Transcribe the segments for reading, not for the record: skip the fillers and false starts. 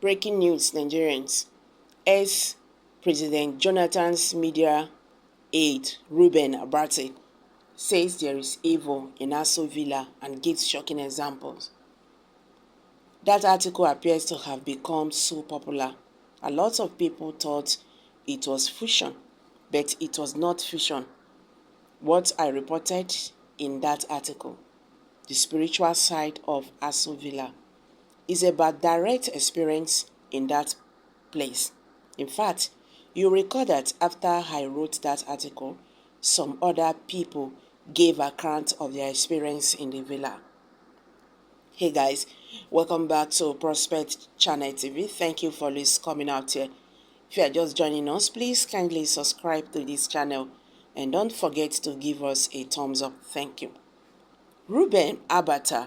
Breaking news, Nigerians. Ex-President Jonathan's media aide, Reuben Abati, says there is evil in Aso Villa and gives shocking examples. That article appears to have become so popular. A lot of people thought it was fiction, but it was not fiction. What I reported in that article, the spiritual side of Aso Villa, is about direct experience in that place. In fact, you recall that after I wrote that article, some other people gave account of their experience in the villa. Hey guys, welcome back to Prospect Channel TV. Thank you for coming out here. If you are just joining us, please kindly subscribe to this channel and don't forget to give us a thumbs up. Thank you. Reuben Abati,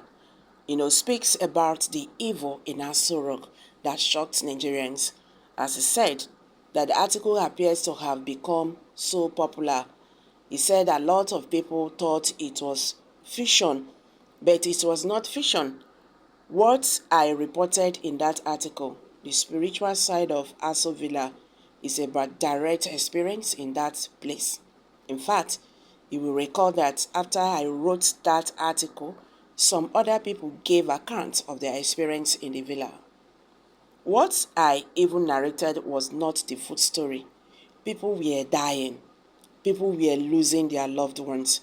speaks about the evil in Aso Rock that shocked Nigerians. As he said, that the article appears to have become so popular. He said a lot of people thought it was fiction, but it was not fiction. What I reported in that article, the spiritual side of Aso Villa, is about direct experience in that place. In fact, you will recall that after I wrote that article, some other people gave account of their experience in the villa. What I even narrated was not the full story. People were dying. People were losing their loved ones.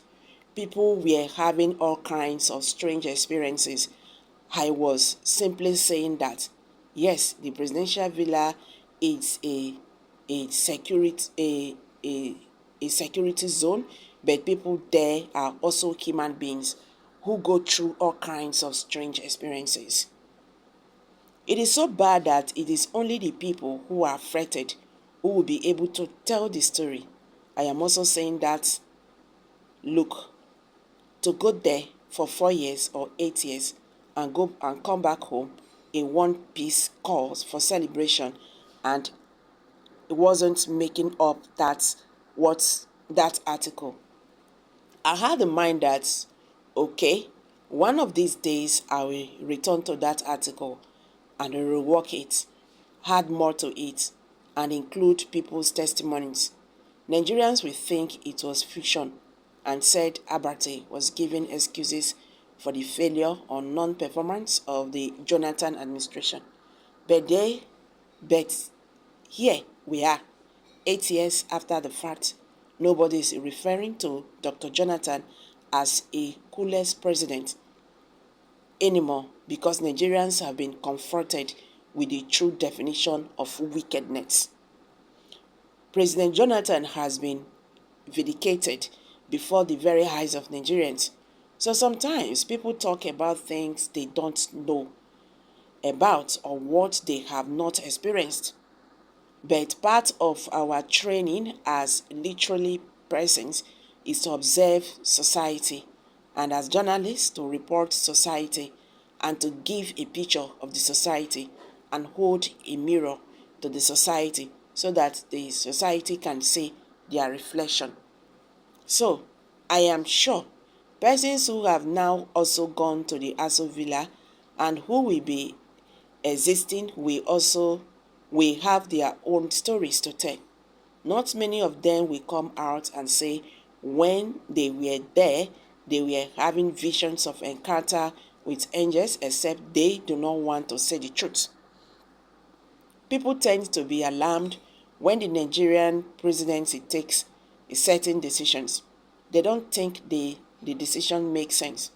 People were having all kinds of strange experiences. I was simply saying that, yes, the presidential villa is a security zone, but people there are also human beings who go through all kinds of strange experiences. It is so bad that it is only the people who are affected who will be able to tell the story. I am also saying that, look, to go there for 4 years or 8 years and go and come back home in one piece cause for celebration, and it wasn't making up that article. I had in mind that, okay, one of these days I will return to that article and rework it, add more to it, and include people's testimonies. Nigerians will think it was fiction and said Abati was giving excuses for the failure or non-performance of the Jonathan administration. But here we are, 8 years after the fact. Nobody is referring to Dr. Jonathan as a coolest president anymore because Nigerians have been confronted with the true definition of wickedness. President Jonathan has been vindicated before the very eyes of Nigerians. So sometimes people talk about things they don't know about or what they have not experienced. But part of our training as literally persons is to observe society, and as journalists to report society and to give a picture of the society and hold a mirror to the society so that the society can see their reflection. So, I am sure persons who have now also gone to the Aso Villa and who will be existing will have their own stories to tell. Not many of them will come out and say when they were there, they were having visions of encounter with angels, except they do not want to say the truth. People tend to be alarmed when the Nigerian presidency takes certain decisions. They don't think the decision makes sense.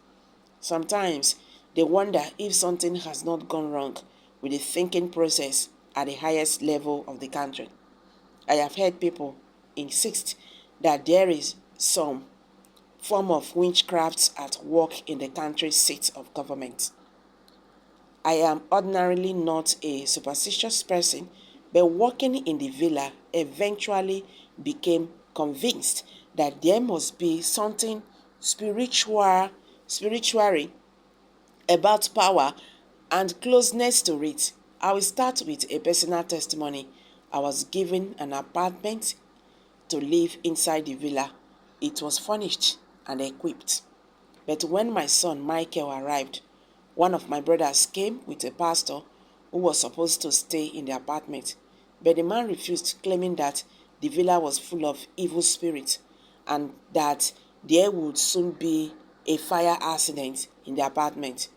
Sometimes they wonder if something has not gone wrong with the thinking process at the highest level of the country. I have heard people insist that there is some form of witchcraft at work in the country's seat of government. I am ordinarily not a superstitious person, but working in the villa eventually became convinced that there must be something spiritual about power and closeness to it. I will start with a personal testimony. I was given an apartment to live inside the villa. It was furnished and equipped. But when my son Michael arrived, one of my brothers came with a pastor who was supposed to stay in the apartment. But the man refused, claiming that the villa was full of evil spirits and that there would soon be a fire accident in the apartment.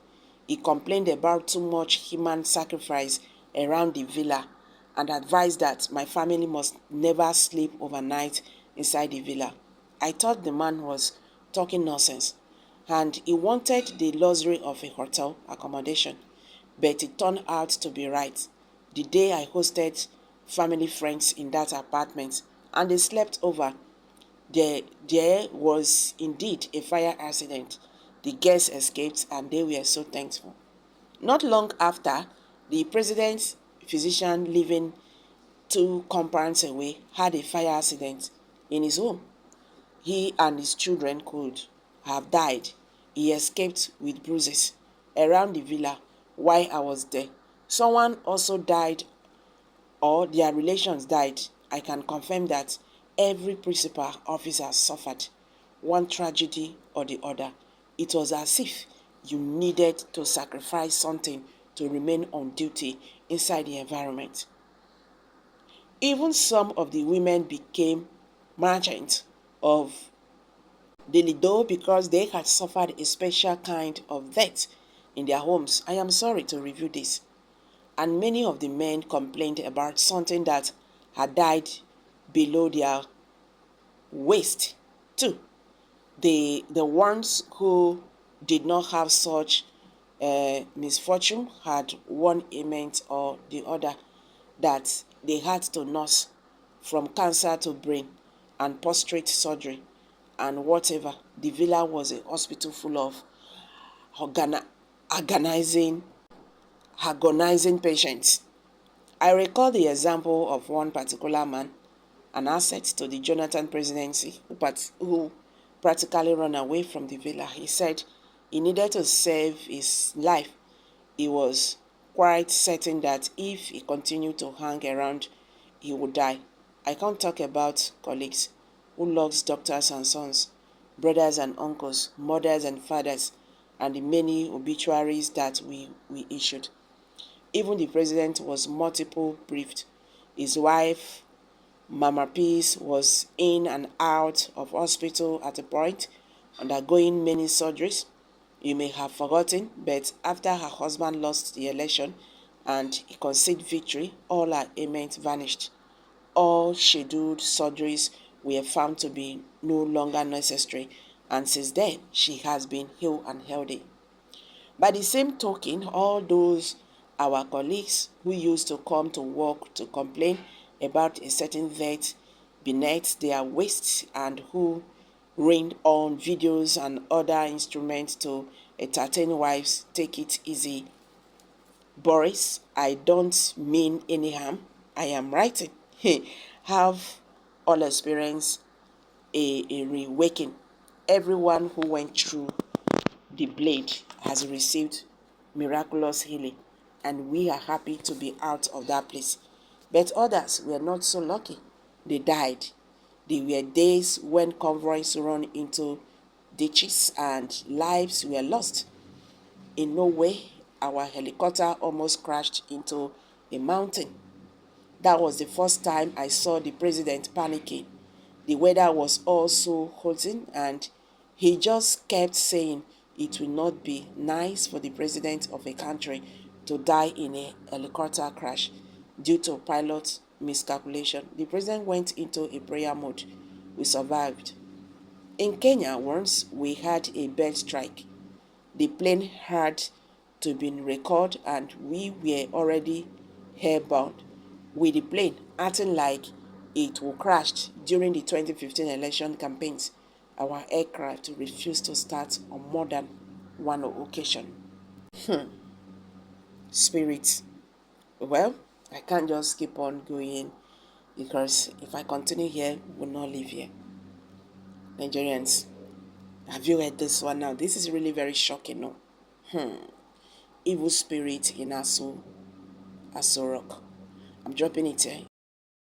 He complained about too much human sacrifice around the villa and advised that my family must never sleep overnight inside the villa. I thought the man was talking nonsense and he wanted the luxury of a hotel accommodation, but it turned out to be right. The day I hosted family friends in that apartment and they slept over, there was indeed a fire accident. The guests escaped and they were so thankful. Not long after, the president's physician living two compounds away had a fire accident in his home. He and his children could have died. He escaped with bruises around the villa while I was there. Someone also died or their relations died. I can confirm that every principal officer suffered one tragedy or the other. It was as if you needed to sacrifice something to remain on duty inside the environment. Even some of the women became merchants of the Lido because they had suffered a special kind of death in their homes. I am sorry to review this. And many of the men complained about something that had died below their waist too. The ones who did not have such misfortune had one ailment or the other that they had to nurse, from cancer to brain and prostate surgery and whatever. The villa was a hospital full of agonizing patients. I recall the example of one particular man, an asset to the Jonathan presidency, who practically ran away from the villa. He said he needed to save his life. He was quite certain that if he continued to hang around, he would die. I can't talk about colleagues who lost doctors and sons, brothers and uncles, mothers and fathers, and the many obituaries that we issued. Even the president was multiple briefed. His wife, Mama Peace, was in and out of hospital at a point, undergoing many surgeries. You may have forgotten, but after her husband lost the election and he conceded victory, all her ailments vanished. All scheduled surgeries were found to be no longer necessary, and since then she has been healed and healthy. By the same token, all those our colleagues who used to come to work to complain about a certain vet beneath their waists and who rained on videos and other instruments to entertain wives, take it easy. Boris, I don't mean any harm. I am writing. Have all experienced a rewaking. Everyone who went through the blade has received miraculous healing, and we are happy to be out of that place. But others were not so lucky. They died. There were days when convoys ran into ditches and lives were lost. In no way, our helicopter almost crashed into a mountain. That was the first time I saw the president panicking. The weather was also halting, and he just kept saying it will not be nice for the president of a country to die in a helicopter crash due to pilot miscalculation. The president went into a prayer mode. We survived. In Kenya, once we had a bird strike. The plane had to be recalled and we were already airbound with the plane acting like it would crash during the 2015 election campaigns. Our aircraft refused to start on more than one occasion. Spirit. Well, I can't just keep on going because if I continue here, we will not live here. Nigerians, have you heard this one now? This is really very shocking, no? Evil spirit in Aso Rock. I'm dropping it here.